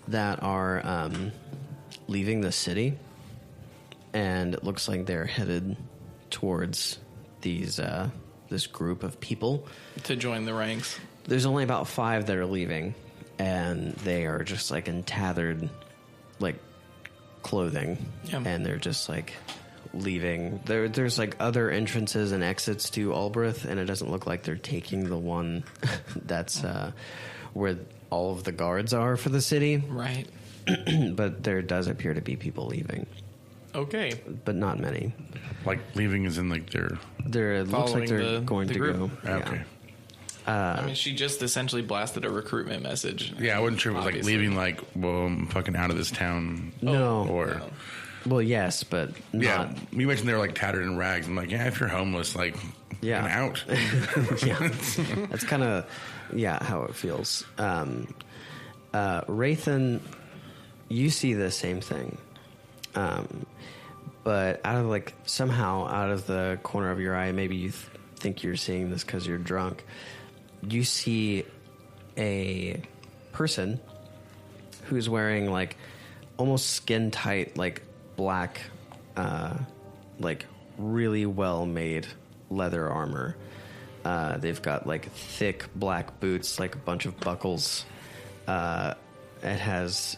that are leaving the city, and it looks like they're headed towards these this group of people to join the ranks. There's only about 5 that are leaving, and they are just like in tattered like clothing, and they're just like leaving. There's like other entrances and exits to Albrith, and it doesn't look like they're taking the one that's where all of the guards are for the city, right? But there does appear to be people leaving. Okay, but not many. Like leaving is in like it looks like they're going to group. go. Okay. I mean, she just essentially blasted a recruitment message. Yeah, I wasn't sure it was like leaving, like, well, I'm fucking out of this town. No. Or, well, yes, but not. Yeah, you mentioned they were like tattered in rags. I'm like, yeah, if you're homeless, like, I'm out. Yeah, that's kind of how it feels. Raethan, you see the same thing, but somehow out of the corner of your eye, maybe you think you're seeing this because you're drunk. You see a person who's wearing like almost skin tight, like black, like really well made leather armor. They've got like thick black boots, like a bunch of buckles. It has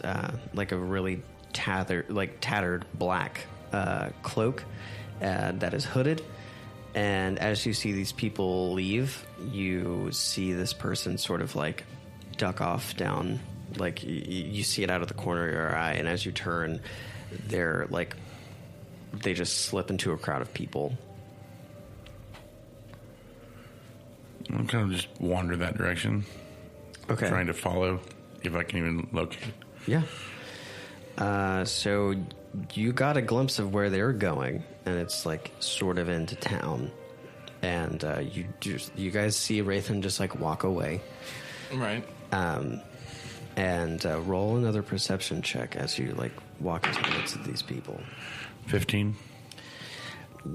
like a really tattered black cloak that is hooded. And as you see these people leave, you see this person sort of like duck off down, like you see it out of the corner of your eye. And as you turn, they're like, they just slip into a crowd of people. I'm kind of just wander that direction. Okay. Trying to follow if I can even locate. Yeah. So you got a glimpse of where they're going, and it's like sort of into town. And you guys see Raethan just like walk away. Right. And roll another perception check as you like walk into the midst of these people. 15.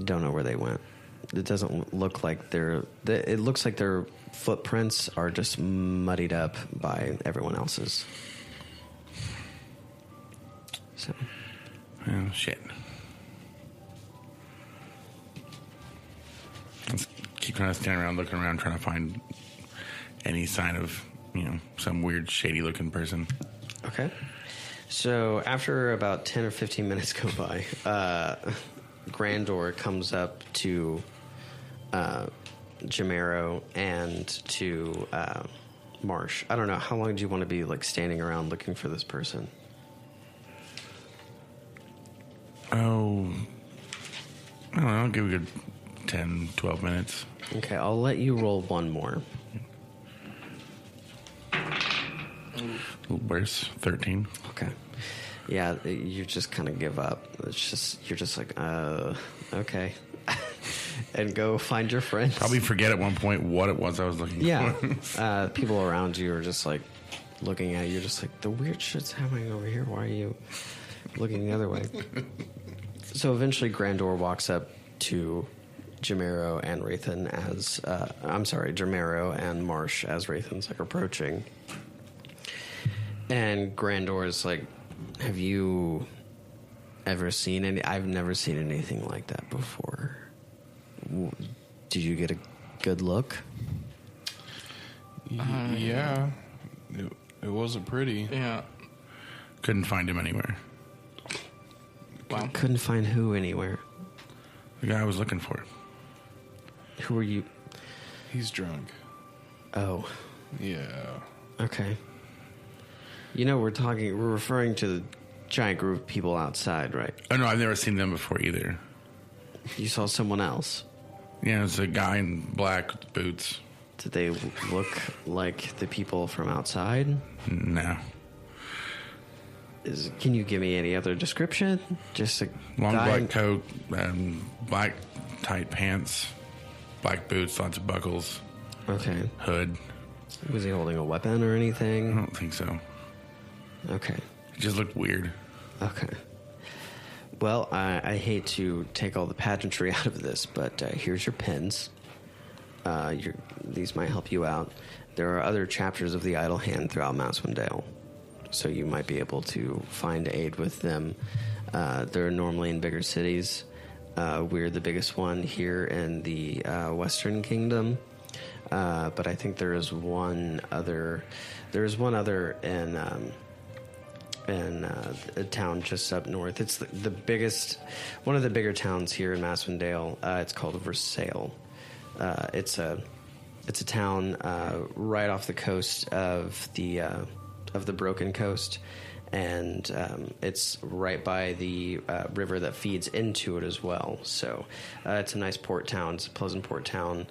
Don't know where they went. It doesn't look like it looks like their footprints are just muddied up by everyone else's. So. Oh, shit. Let's keep kind of standing around, looking around, trying to find any sign of, some weird, shady-looking person. Okay. So after about 10 or 15 minutes go by, Grandor comes up to Jamaero and to Marsh. I don't know. How long do you want to be like standing around looking for this person? Oh, I don't know. I'll give it a good 10, 12 minutes. Okay, I'll let you roll one more. Worse, 13. Okay. Yeah, you just kind of give up. You're just like, okay. And go find your friends. Probably forget at one point what it was I was looking for. Yeah. People around you are just like looking at you, just like, the weird shit's happening over here. Why are you looking the other way? So eventually Grandor walks up to Jamaero and Raethan Jamaero and Marsh as Raethan's like approaching. And Grandor is like, have you ever seen any? I've never seen anything like that before. Did you get a good look? Yeah. It wasn't pretty. Yeah. Couldn't find him anywhere. Wow. Couldn't find who anywhere? The guy I was looking for. Who are you? He's drunk. Oh. Yeah. Okay. We're referring to the giant group of people outside, right? Oh, no, I've never seen them before either. You saw someone else? Yeah, it's a guy in black with boots. Did they look like the people from outside? No. Can you give me any other description? Just a long guy black coat, black tight pants, black boots, lots of buckles. Okay. Hood. Was he holding a weapon or anything? I don't think so. Okay. It just looked weird. Okay. Well, I hate to take all the pageantry out of this, but here's your pins. These might help you out. There are other chapters of the Idle Hand throughout Mousewindale. so you might be able to find aid with them. They're normally in bigger cities. We're the biggest one here in the Western Kingdom, but I think there is one other. There is one other in a town just up north. It's the biggest, one of the bigger towns here in Masswindale. It's called Versailles. It's a town right off the coast of the Broken Coast, and it's right by the river that feeds into it as well. So it's a nice port town. It's a pleasant port town.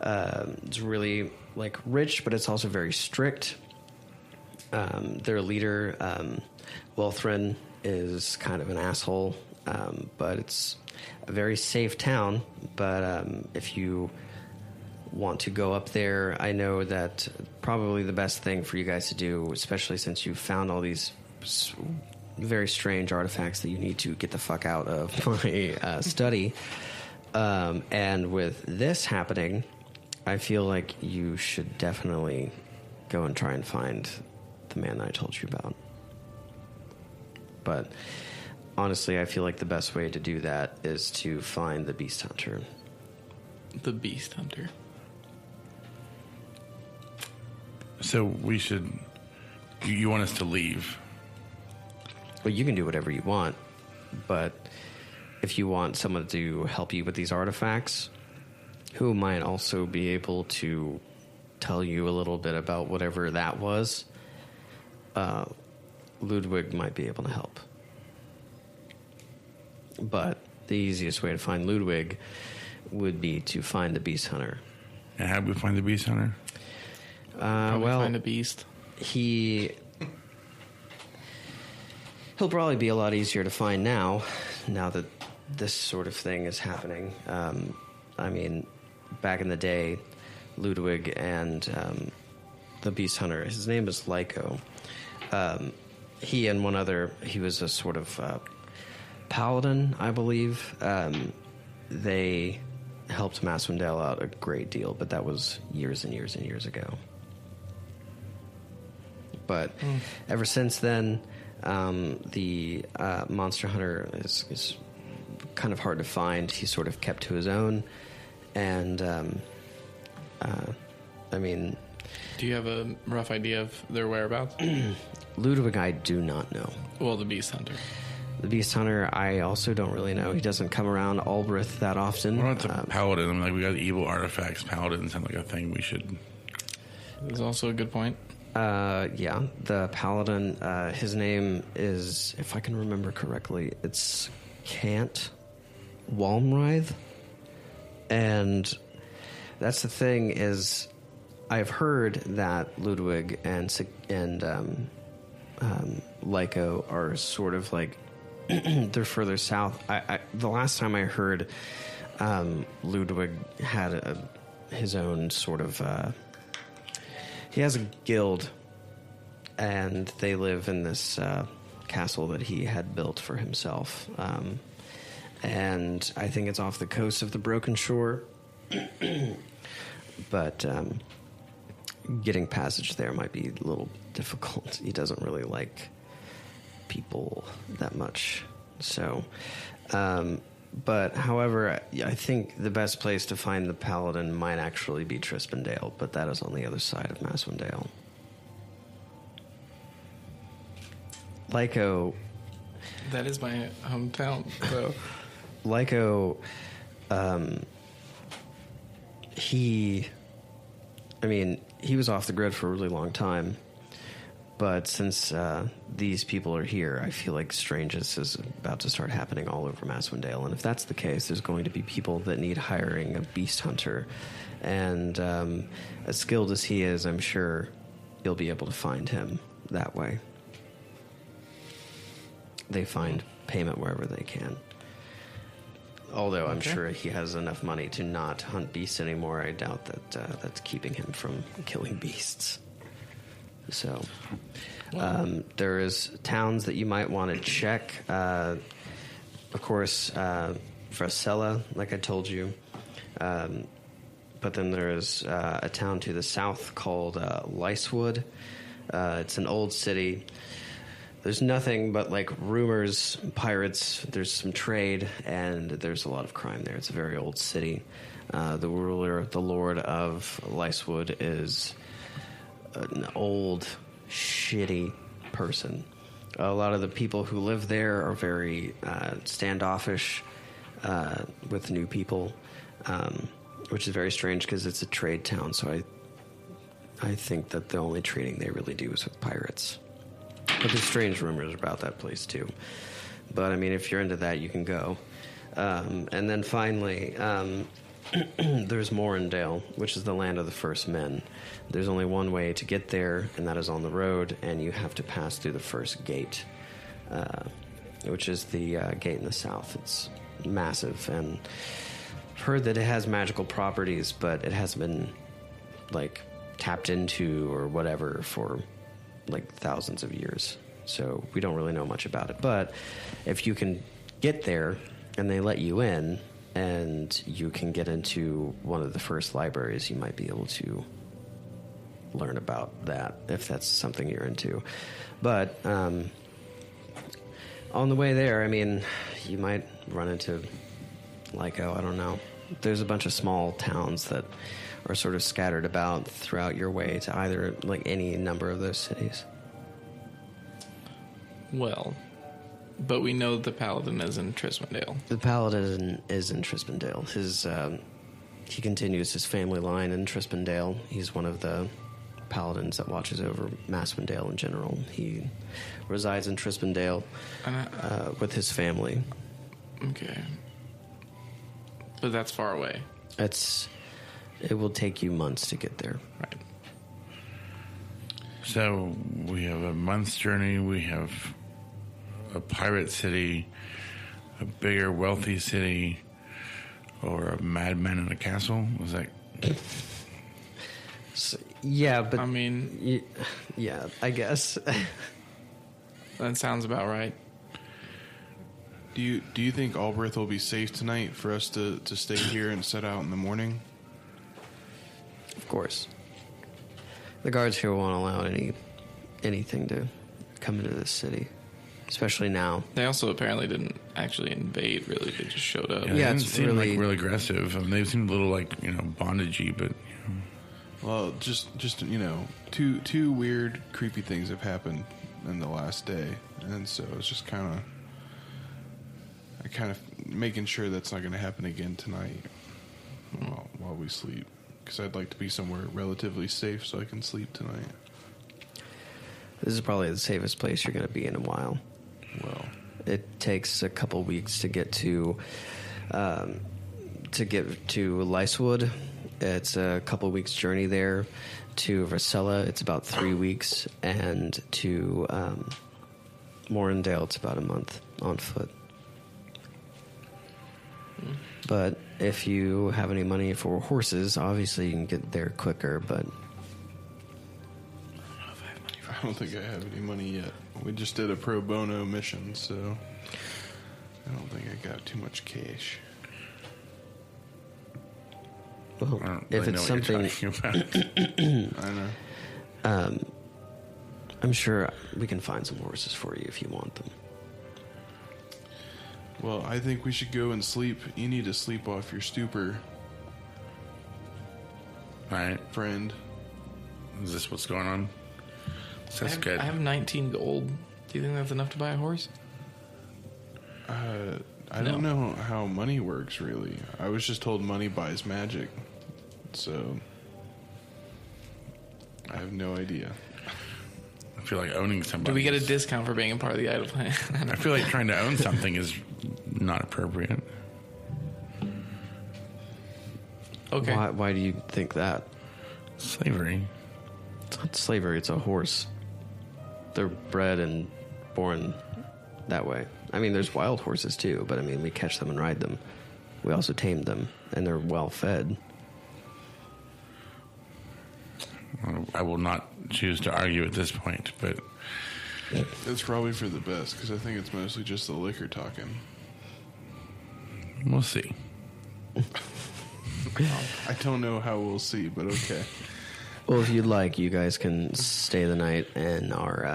It's really like rich, but it's also very strict. Their leader, Wilthrin, is kind of an asshole, but it's a very safe town. But if you want to go up there, I know that probably the best thing for you guys to do, especially since you found all these very strange artifacts that you need to get the fuck out of my study. And with this happening, I feel like you should definitely go and try and find the man that I told you about. But honestly, I feel like the best way to do that is to find the Beast Hunter. The Beast Hunter. So we should... You want us to leave? Well, you can do whatever you want, but if you want someone to help you with these artifacts, who might also be able to tell you a little bit about whatever that was, Ludwig might be able to help. But the easiest way to find Ludwig would be to find the Beast Hunter. And how do we find the Beast Hunter? Find a beast. He'll probably be a lot easier to find now that this sort of thing is happening. I mean, back in the day, Ludwig and the Beast Hunter, his name is Lyko. He and one other, he was a sort of paladin, I believe. They helped Masswindale out a great deal, but that was years and years and years ago. But ever since then, the monster hunter is kind of hard to find. He's sort of kept to his own, and I mean... Do you have a rough idea of their whereabouts? Ludwig, I do not know. Well, the Beast Hunter. The Beast Hunter, I also don't really know. He doesn't come around Albrith that often. Well, it's a paladin. I mean, like, we got evil artifacts. Paladins sound like a thing we should... That's also a good point. Yeah, the paladin, his name is, if I can remember correctly, it's Cant Walmrythe. And that's the thing is, I've heard that Ludwig and Lyko are sort of like, they're further south. The last time I heard, Ludwig had his own sort of... he has a guild, and they live in this castle that he had built for himself. And I think it's off the coast of the Broken Shore. But getting passage there might be a little difficult. He doesn't really like people that much. So, but however, I think the best place to find the paladin might actually be Trispendale, but that is on the other side of Masswindale. Lyko... That is my hometown, so... Lyko, he was off the grid for a really long time, but since these people are here, I feel like strangeness is about to start happening all over Masswindale, and if that's the case, there's going to be people that need hiring a beast hunter, and as skilled as he is, I'm sure you'll be able to find him that way. They find payment wherever they can. Although I'm sure he has enough money to not hunt beasts anymore, I doubt that that's keeping him from killing beasts. So, there is towns that you might want to check. Of course, Vrasella, like I told you. But then there is a town to the south called Licewood. It's an old city. There's nothing but like rumors, pirates. There's some trade, and there's a lot of crime there. It's a very old city. The ruler, the lord of Lycewood, is an old, shitty person. A lot of the people who live there are very standoffish with new people, which is very strange because it's a trade town. So I think that the only trading they really do is with pirates. But there's strange rumors about that place too. But I mean, if you're into that, you can go. And then finally, there's Morindale, which is the land of the first men. There's only one way to get there, and that is on the road, and you have to pass through the first gate, which is the gate in the south. It's massive, and I've heard that it has magical properties, but it hasn't been like tapped into or whatever for like thousands of years. So we don't really know much about it. But if you can get there and they let you in and you can get into one of the first libraries, you might be able to learn about that if that's something you're into. But on the way there, I mean, you might run into Lyco, I don't know. There's a bunch of small towns that are sort of scattered about throughout your way to either like any number of those cities. Well, but we know the paladin is in Trismandale. The paladin is in Trismandale. He continues his family line in Trismandale. He's one of the paladins that watches over Masmondale in general. He resides in Trismandale with his family. Okay. But that's far away. It will take you months to get there. Right. So we have a month's journey. We have a pirate city, a bigger, wealthy city, or a madman in a castle. Was that? Yeah, but I mean, yeah, I guess. that sounds about right. Do you think Albrith will be safe tonight for us to stay here and set out in the morning? Of course. The guards here won't allow anything to come into this city, especially now. They also apparently didn't actually invade, really. They just showed up. Yeah, Yeah, it it's didn't seem really- like really aggressive. I mean, they seemed a little like bondagey, but Well, just two weird, creepy things have happened in the last day, and so it's just kind of making sure that's not going to happen again tonight while we sleep. Because I'd like to be somewhere relatively safe so I can sleep tonight. This is probably the safest place you're going to be in a while. Well, It takes a couple weeks to get to Lycewood. It's a couple weeks journey there. To Vasella, it's about 3 weeks, and to Morindale, it's about a month on foot. But if you have any money for horses, obviously you can get there quicker, but I don't think I have any money yet. We just did a pro bono mission, so I don't think I got too much cash. well, I don't if really it's know what something, you're talking about. I know. I'm sure we can find some horses for you if you want them. Well, I think we should go and sleep. You need to sleep off your stupor, All right, friend. is this what's going on? That's I good. have 19 gold. Do you think that's enough to buy a horse? I don't know how money works, really. I was just told money buys magic. So, I have no idea. I feel like owning somebody. Do we get a is- discount for being a part of the idle plan? I feel like trying to own something is not appropriate. Okay. Why do you think that? Slavery. It's not slavery, it's a horse. They're bred and born that way. I mean, there's wild horses too, but I mean, we catch them and ride them. We also tame them, and they're well fed. I will not choose to argue at this point, but It's probably for the best, because I think it's mostly just the liquor talking. we'll see. I don't know how we'll see, but okay. Well, if you'd like, you guys can stay the night in our